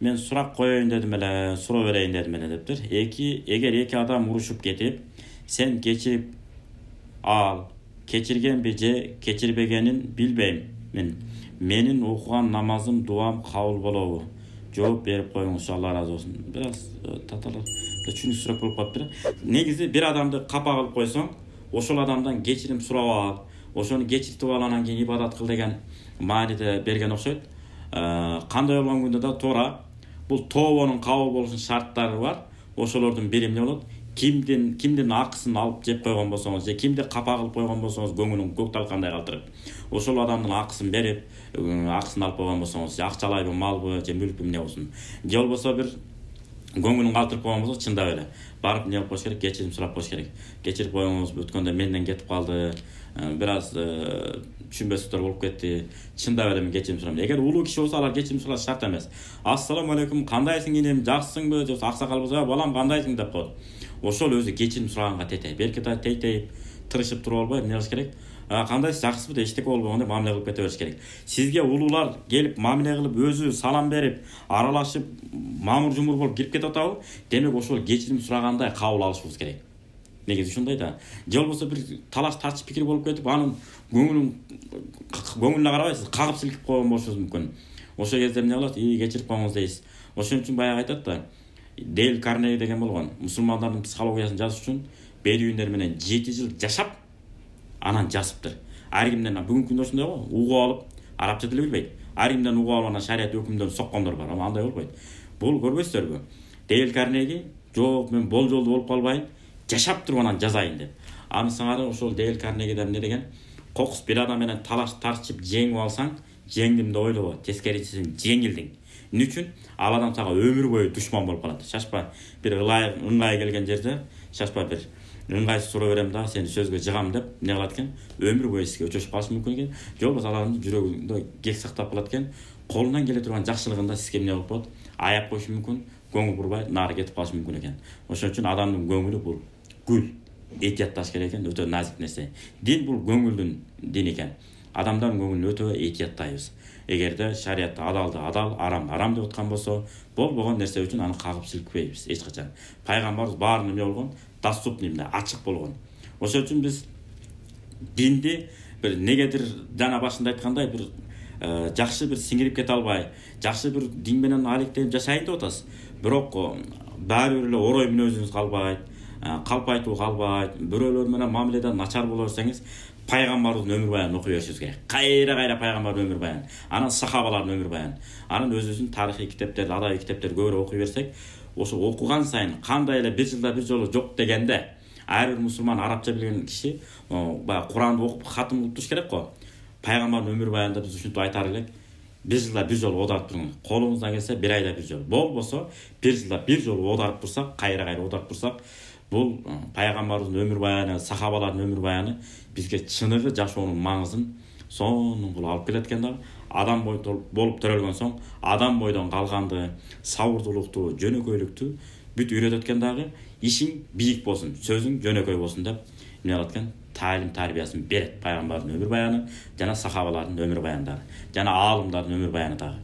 мен сұрақ қояйын дедім эле, суроо берейин дедим эле дептир. Эгер эки адам урушуп кетип, сен кечирип ал, кечиргенби же кечирбегенин билбеймин. Менин окуган намазым, дуам кабыл болобу? Жооп берип коюңузчу, Алла ыраазы болсун. Бир аз таталар түшүнүксүрөөк болуп калыптыр. Негизи бир адамды капа кылып койсоң, ошол адамдан кечирим сурап ал, ошону кечиртип ал, анан кийин ибадат кыл деген мааниде берген окшойт. Кандай болгон күндө да туура бул тообонун кабыл болушунун шарттары бар. Ошолордун бири эмне болот? Кимдин акысын алып жеп койгон болсоңуз же кимди капа кылып койгон болсоңуз, көңүлүн көк талкандай калтырып, ошол адамдын акысын берип, акысын алып койгон болсоңуз, акчалайбы, малбы же мүлкпү эмне болсун, же болбосо бир көңүлүн калтырып койгон болсо, чындап эле барып эмне кылып коюш керек? Кечирим сурап коюш керек. Кечирип коюңуз, өткөндө менден кетип калды, бир аз түшүнбөстүктөр болуп кетти. Чындап эле мен кечирим сурайм. Эгер улуу киши болсо, алар кечирим сураш шарт эмес. Ассаламу алейкум, кандайсың инем, жакшысыңбы? Же аксакал болсо, балам кандайсың деп коет. Ошол өзү кечирим сураганга тете. Белки да тей-тей тырышып туруп албай эмне кылыш керек? Кандайсыз, жакшысызбы деп эчтеке болбогондой мамиле кылып кете бериш керек. Сизге улуулар келип мамиле кылып, өзү салам берип, аралашып, мамур-жумур болуп кирип кетип атабы? Демек ошол кечирим сурагандай кабыл алышыбыз керек. Негизи ушундай да. Же болбосо бир талаш тартыш пикир болуп кетип, анын көңүлүнө карабайсыз, кагып силкип койгон болушуңуз мүмкүн. Ошол кезде эмне болот? Кечирип коюңуз дейсиз. Ошон үчүн баягы айтат да, Дейл Карнеги деген болгон, мусулмандардын психологиясын жазыш үчүн бедуиндер менен 7 жыл жашап, анан жазыптыр. Ар кимден бүгүнкү күндө ушундай го, угуп алып, арабча тил билбейт. Ар кимден угуп алып, анан шарият өкүмдөрүн соккондор бар. Андай болбойт. Бул көрбөйсүзөрбү? Дейл Карнеги, жок, мен болжолду болуп калбайын, жашап туруп анан жазайын деп. Аны сыңары ошол Дейл Карнегиде эмне деген? Кокус бир адам менен талаш тартышып жеңип алсаң, жеңдим деп ойлобо, тескерисин жеңилдиң. Эмне үчүн? Ал адам сага өмүр бою душман болуп калат. Шашпа, бир ыңгай келген жерде, шашпа бир ыңгайсыз суроо берем да, сени сөзгө жыгам деп эмне кылат экен? Өмүр бою сизге өчөшүп калышы мүмкүн экен. Же болбосо адамдын жүрөгүндө кек сактап калат экен. Колунан келе турган жакшылыгын да сизге эмне болуп коет? Аяп коюшу мүмкүн, көңүл бурбай нары кетип калышы мүмкүн экен. Ошон үчүн адамдын көңүлү бул гүл, этиятташ керек экен, өтө назик нерсе. Дин бул көңүлдүн дини экен. Адамдардын көңүлүн өтө этияттайбыз. Эгерде шариятта адалды адал, арамды арам деп аткан болсо, болбогон нерсе үчүн аны кагып силкпейбиз эч качан. Пайгамбарыбыз баарын эмне болгон? Доступный, ачык болгон. Ошон үчүн биз динди бир негедир жана башында айткандай бир жакшы бир сиңирип кете албай, жакшы бир дин менен алектенип жашайын деп атасыз. Бирок баары бир эле орой мүнөзүңүз калбайт, калп айтуу калбайт, бирөөлөр менен мамиледе начар боло берсеңиз, пайгамбардын өмүр баянын окуй беришиңиз керек. Кайра пайгамбардын өмүр баянын, анан сахабалардын өмүр баянын, анан өзүбүздүн тарыхый китептерди, адабий китептерди көбүрөөк окуй берсек, ошо окуган сайын кандай эле бир жылда бир жолу жок дегенде, ар бир мусулман арабча билген киши баягы Куранды окуп хатым кылып туруш керек го. Пайгамбардын өмүр баянында биз ушинтип айтар элек, бир жылда бир жолу оодарып туруңуз. Колуңуздан келсе бир айда бир жолу. Болбосо бир жылда бир жолу оодарып турсак, кайра оодарып турсак, бул пайгамбардын өмүр баяны, сахабалардын өмүр баяны бизге чыныгы жашоонун маңызын сонун кылып алып келет экен да. Адам болуп төрөлгөн соң, адам бойдон калганды, сабырдуулукту, жөнөкөйлүктү бүт үйрөтөт экен дагы. Ишиң бийик болсун, сөзүң жөнөкөй болсун деп эмне кылат экен? Талим тарбиясын берет пайгамбардын өмүр баяны жана сахабалардын өмүр баяндары, жана аалымдардын өмүр баяны дагы.